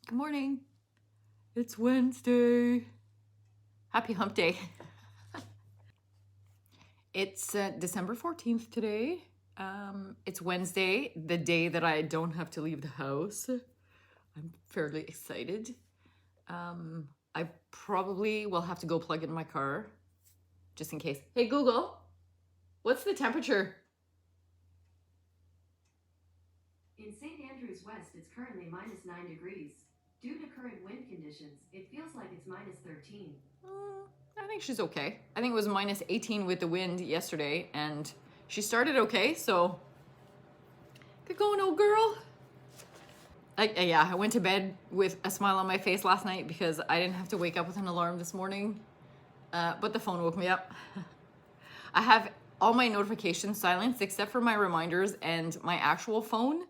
Good morning. It's Wednesday. Happy hump day. It's December 14th today. It's Wednesday, the day that I don't have to leave the house. I'm fairly excited. I probably will have to go plug in my car just in case. Hey Google, what's the temperature? In St. Andrews West, it's currently -9 degrees. Due to current wind conditions, it feels like it's -13. I think she's okay. I think it was -18 with the wind yesterday, and she started okay, so good going, old girl. I went to bed with a smile on my face last night because I didn't have to wake up with an alarm this morning, but the phone woke me up. I have all my notifications silenced except for my reminders and my actual phone,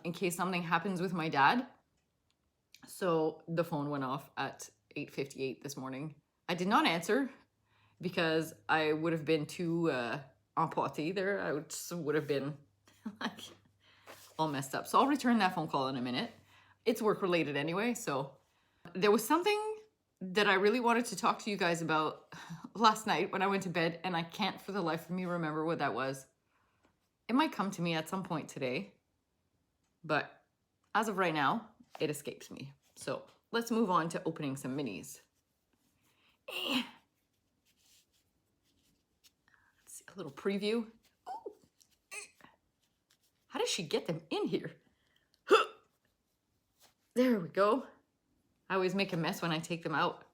in case something happens with my dad. So the phone went off at 8:58 this morning. I did not answer because I would have been too emporté there. I would have been like all messed up. So I'll return that phone call in a minute. It's work related anyway. So there was something that I really wanted to talk to you guys about last night when I went to bed, and I can't for the life of me remember what that was. It might come to me at some point today, but as of right now, it escapes me. So let's move on to opening some minis. Let's see a little preview. How does she get them in here? There we go. I always make a mess when I take them out.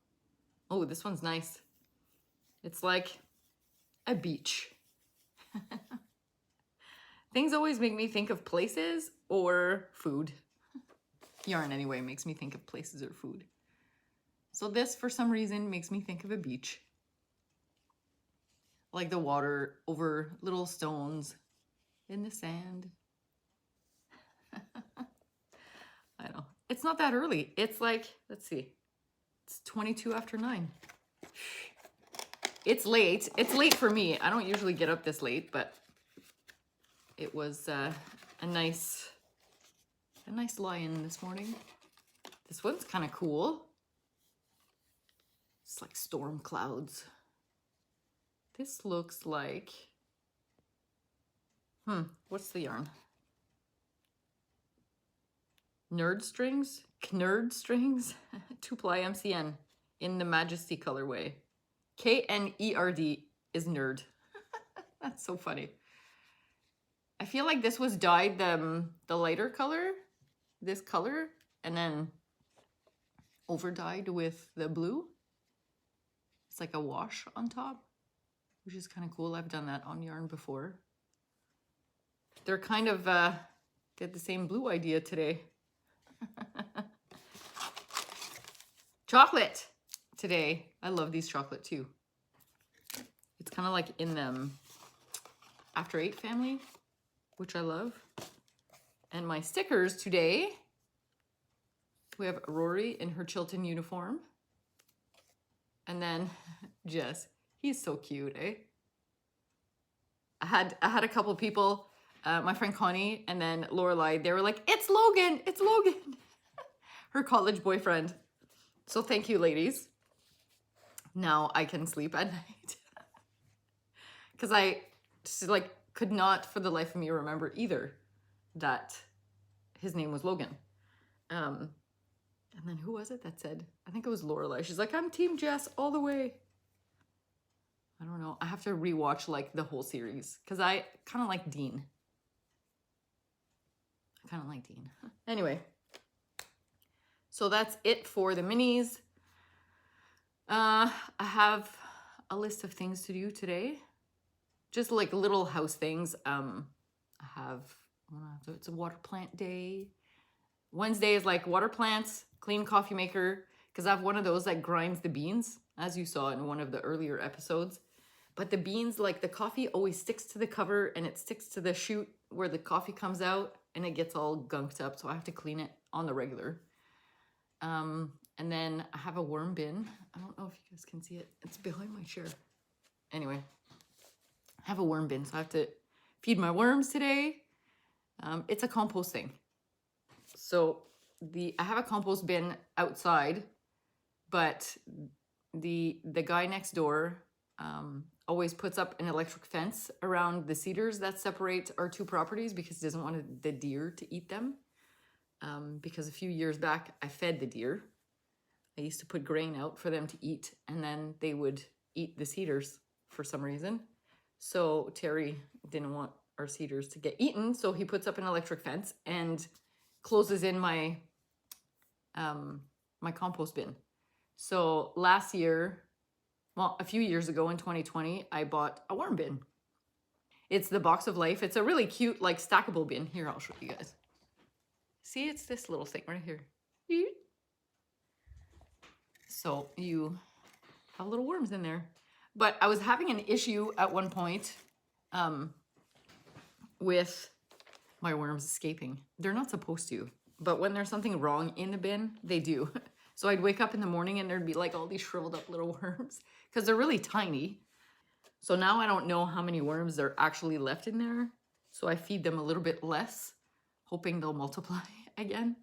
Oh, this one's nice. It's like a beach. Things always make me think of places or food. Yarn anyway makes me think of places or food. So this, for some reason, makes me think of a beach. Like the water over little stones in the sand. I know. It's not that early. It's like, let's see. It's 22 after 9. It's late. It's late for me. I don't usually get up this late, but it was a nice lie-in this morning. This one's kind of cool. It's like storm clouds. This looks like, what's the yarn? Nerd strings, Knerd strings, 2-ply MCN in the Majesty colorway. KNERD is nerd. That's so funny. I feel like this was dyed the lighter color, this color, and then over dyed with the blue. It's like a wash on top, which is kind of cool. I've done that on yarn before. They're kind of did the same blue idea today. Chocolate today. I love these chocolate too. It's kind of like in the After 8 family, which I love. And my stickers today, we have Rory in her Chilton uniform. And then Jess. He's so cute, eh? I had a couple people, my friend Connie and then Lorelai, they were like, it's Logan, it's Logan. Her college boyfriend. So thank you, ladies. Now I can sleep at night. Because I just like could not for the life of me remember either that his name was Logan. And then who was it that said, I think it was Lorelai. She's like, I'm Team Jess all the way. I don't know. I have to rewatch like the whole series because I kind of like Dean. Anyway, so that's it for the minis. I have a list of things to do today. Just like little house things. It's a water plant day. Wednesday is like water plants, clean coffee maker, because I have one of those that grinds the beans, as you saw in one of the earlier episodes. But the beans, like the coffee always sticks to the cover and it sticks to the chute where the coffee comes out and it gets all gunked up. So I have to clean it on the regular. And then I have a worm bin. I don't know if you guys can see it. It's behind my chair. Anyway, I have a worm bin. So I have to feed my worms today. It's a compost thing. So I have a compost bin outside, but the guy next door always puts up an electric fence around the cedars that separate our two properties because he doesn't want the deer to eat them. Because a few years back, I fed the deer. I used to put grain out for them to eat, and then they would eat the cedars for some reason. So Terry didn't want our cedars to get eaten, so he puts up an electric fence and closes in my my compost bin. So last year, well, a few years ago in 2020, I bought a worm bin. It's the Box of Life. It's a really cute, like, stackable bin. Here, I'll show you guys. See, it's this little thing right here. So you have little worms in there. But I was having an issue at one point with my worms escaping. They're not supposed to, but when there's something wrong in the bin, they do. So I'd wake up in the morning and there'd be like all these shriveled up little worms because they're really tiny. So now I don't know how many worms there are actually left in there. So I feed them a little bit less, hoping they'll multiply again.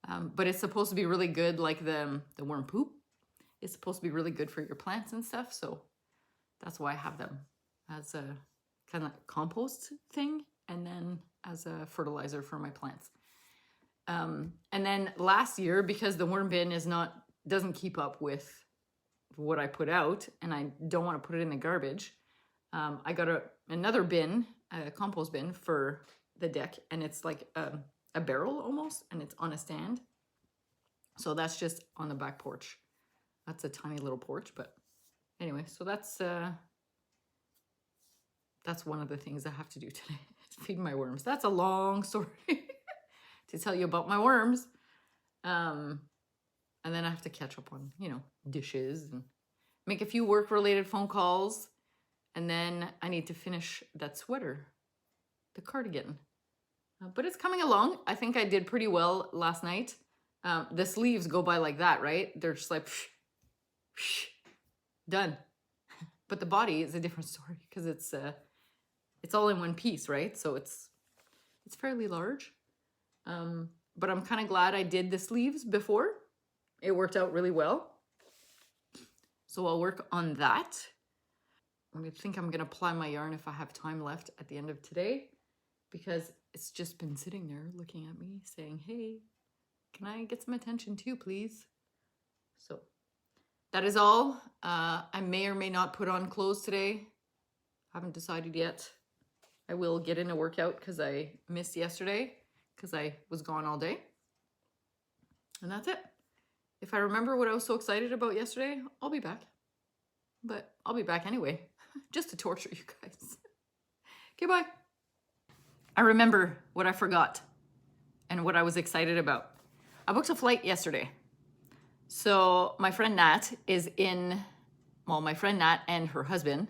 But it's supposed to be really good, like the worm poop. It's supposed to be really good for your plants and stuff. So that's why I have them as a kind of compost thing and then as a fertilizer for my plants. And then last year, because the worm bin doesn't keep up with what I put out and I don't want to put it in the garbage, I got another bin, a compost bin for the deck, and it's like a barrel almost, and it's on a stand. So that's just on the back porch. That's a tiny little porch, but anyway, so that's one of the things I have to do today. Feed my worms. That's a long story to tell you about my worms. And then I have to catch up on, dishes and make a few work-related phone calls. And then I need to finish that sweater, the cardigan. But it's coming along. I think I did pretty well last night. The sleeves go by like that, right? They're just like, done. But the body is a different story because it's all in one piece, right? So it's fairly large. But I'm kind of glad I did the sleeves before. It worked out really well. So I'll work on that. I think I'm going to apply my yarn if I have time left at the end of today, because it's just been sitting there looking at me saying, hey, can I get some attention too, please? So that is all. I may or may not put on clothes today. Haven't decided yet. I will get in a workout because I missed yesterday because I was gone all day. And that's it. If I remember what I was so excited about yesterday, I'll be back. But I'll be back anyway, just to torture you guys. Okay, bye. I remember what I forgot and what I was excited about. I booked a flight yesterday. So my friend Nat my friend Nat and her husband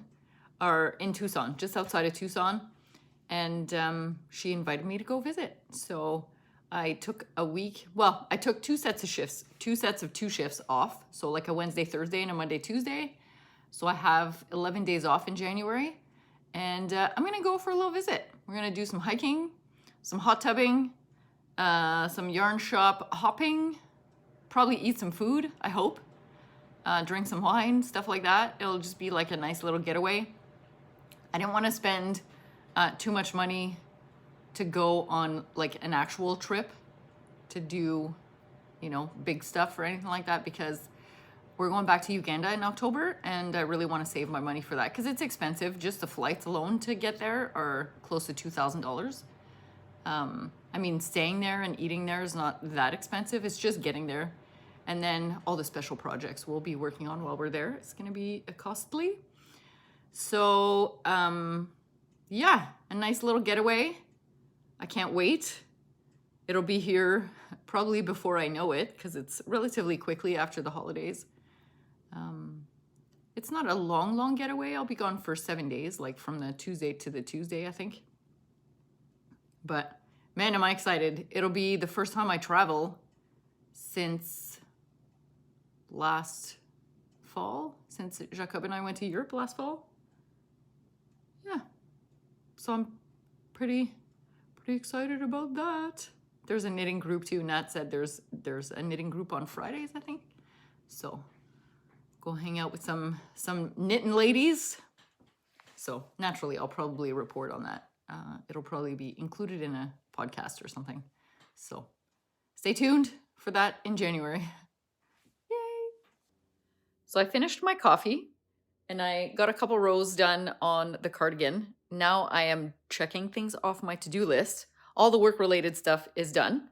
are in Tucson, just outside of Tucson. And she invited me to go visit. So I took I took 2 sets of shifts, 2 sets of 2 shifts off. So like a Wednesday, Thursday, and a Monday, Tuesday. So I have 11 days off in January. And I'm going to go for a little visit. We're going to do some hiking, some hot tubbing, some yarn shop hopping, probably eat some food, I hope. Drink some wine, stuff like that. It'll just be like a nice little getaway. I didn't want to spend too much money to go on like an actual trip to do, big stuff or anything like that, because we're going back to Uganda in October and I really want to save my money for that because it's expensive. Just the flights alone to get there are close to $2,000. Staying there and eating there is not that expensive. It's just getting there. And then all the special projects we'll be working on while we're there. It's going to be costly. So, yeah, a nice little getaway. I can't wait. It'll be here probably before I know it because it's relatively quickly after the holidays. It's not a long getaway. I'll be gone for 7 days, like from the Tuesday to the Tuesday, I think. But man, am I excited. It'll be the first time I travel since last fall, since Jacob and I went to Europe last fall. Yeah. So I'm pretty excited about that. there's a knitting group too. Nat said there's a knitting group on Fridays, I think. So go hang out with some knitting ladies. So naturally, I'll probably report on that. It'll probably be included in a podcast or something. So stay tuned for that in January. Yay! So I finished my coffee and I got a couple rows done on the cardigan. Now I am checking things off my to-do list. All the work-related stuff is done.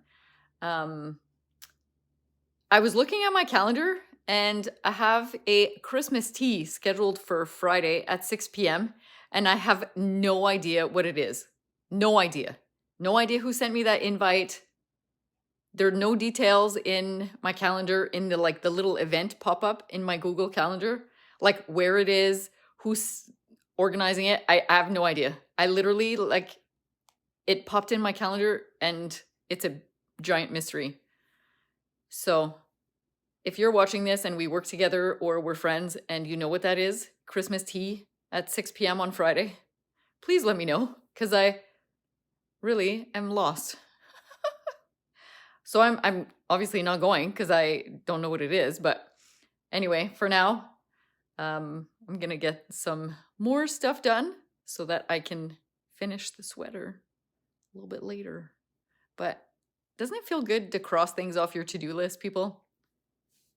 I was looking at my calendar and I have a Christmas tea scheduled for Friday at 6 p.m. and I have no idea what it is. No idea. No idea who sent me that invite. There are no details in my calendar in the little event pop-up in my Google Calendar, like where it is, who's organizing it. I have no idea. I literally it popped in my calendar and it's a giant mystery. So if you're watching this and we work together or we're friends and you know what that is, Christmas tea at 6 p.m. on Friday, please let me know because I really am lost. So I'm obviously not going because I don't know what it is. But anyway, for now, I'm going to get some more stuff done so that I can finish the sweater a little bit later. But doesn't it feel good to cross things off your to-do list, people?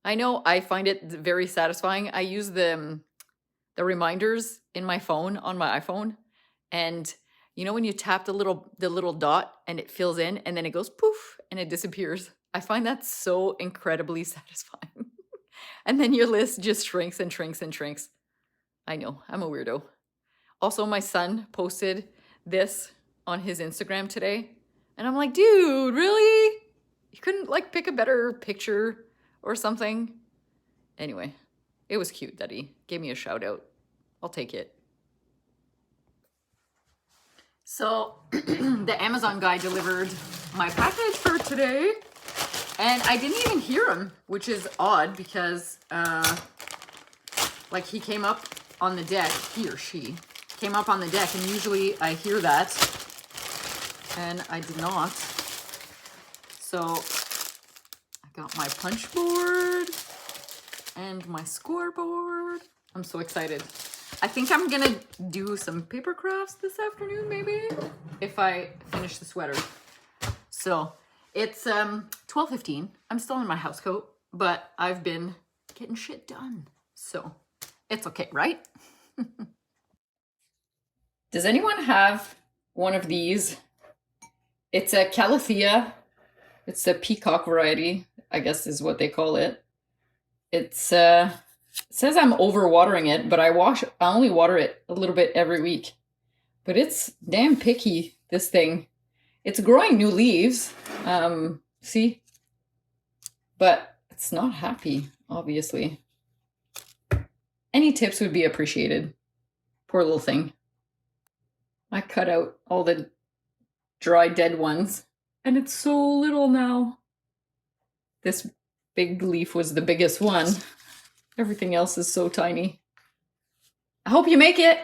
I know I find it very satisfying. I use the reminders in my phone on my iPhone, and you know when you tap the little dot and it fills in and then it goes poof and it disappears. I find that so incredibly satisfying. And then your list just shrinks and shrinks and shrinks. I know, I'm a weirdo. Also, my son posted this on his Instagram today. And I'm like, dude, really? You couldn't pick a better picture or something? Anyway, it was cute that he gave me a shout out. I'll take it. So the Amazon guy delivered my package for today and I didn't even hear him, which is odd because he came up on the deck, he or she came up on the deck and usually I hear that. And I did not. So I got my punch board and my scoreboard. I'm so excited. I think I'm gonna do some paper crafts this afternoon, maybe, if I finish the sweater. So it's 12:15. I'm still in my house coat, but I've been getting shit done. So it's okay, right? Does anyone have one of these? It's a Calathea. It's a peacock variety, I guess is what they call it. It's it says I'm overwatering it, but I only water it a little bit every week. But it's damn picky, this thing. It's growing new leaves. See? But it's not happy, obviously. Any tips would be appreciated. Poor little thing. I cut out all the dry dead ones and it's so little now. This big leaf was the biggest one. Everything else is so tiny. I hope you make it.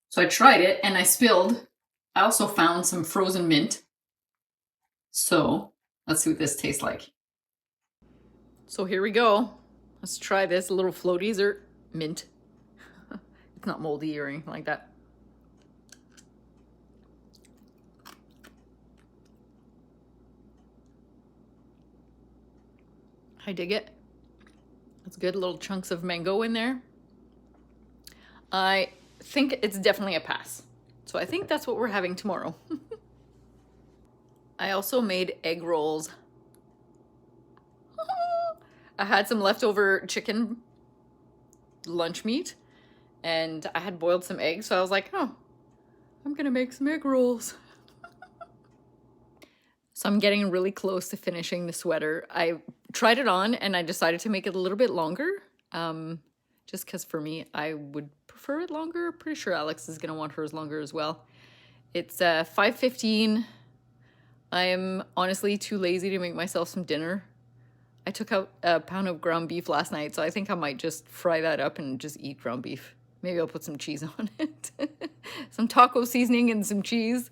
So I tried it and I spilled. I also found some frozen mint. So let's see what this tastes like. So here we go. Let's try this. Little floaties or mint. It's not moldy or anything like that. I dig it. It's good. Little chunks of mango in there. I think it's definitely a pass. So I think that's what we're having tomorrow. I also made egg rolls. I had some leftover chicken lunch meat and I had boiled some eggs. So I was like, oh, I'm gonna make some egg rolls. So I'm getting really close to finishing the sweater. I tried it on and I decided to make it a little bit longer. Just because for me, I would prefer it longer. Pretty sure Alex is gonna want hers longer as well. It's 5:15. I'm honestly too lazy to make myself some dinner. I took out a pound of ground beef last night, so I think I might just fry that up and just eat ground beef. Maybe I'll put some cheese on it. Some taco seasoning and some cheese.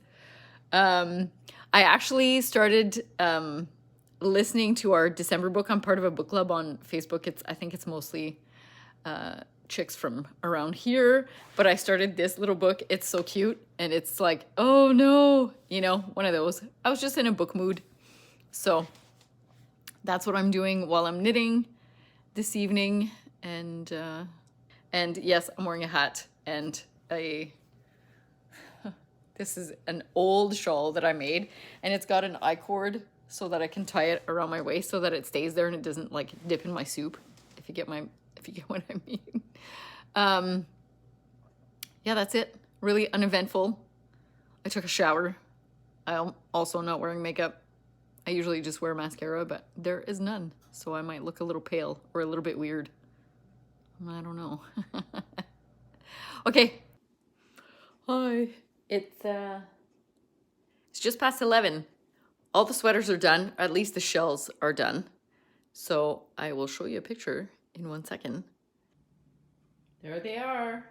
I actually started listening to our December book. I'm part of a book club on Facebook. I think it's mostly chicks from around here, but I started this little book. It's so cute, and it's like, oh no, you know, one of those. I was just in a book mood, so that's what I'm doing while I'm knitting this evening. And yes, I'm wearing a hat and this is an old shawl that I made, and it's got an I-cord so that I can tie it around my waist so that it stays there and it doesn't like dip in my soup, if you get what I mean. Yeah, that's it. Really uneventful. I took a shower. I'm also not wearing makeup. I usually just wear mascara, but there is none. So I might look a little pale or a little bit weird. I don't know. Okay. Hi. It's just past 11. All the sweaters are done, or at least the shells are done. So I will show you a picture in 1 second. There they are.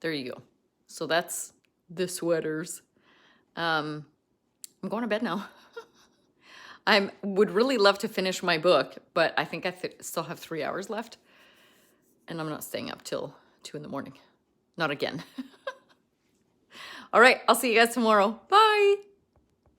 There you go. So that's the sweaters. I'm going to bed now. I would really love to finish my book, but I think I still have 3 hours left. And I'm not staying up till 2 in the morning. Not again. All right, I'll see you guys tomorrow. Bye.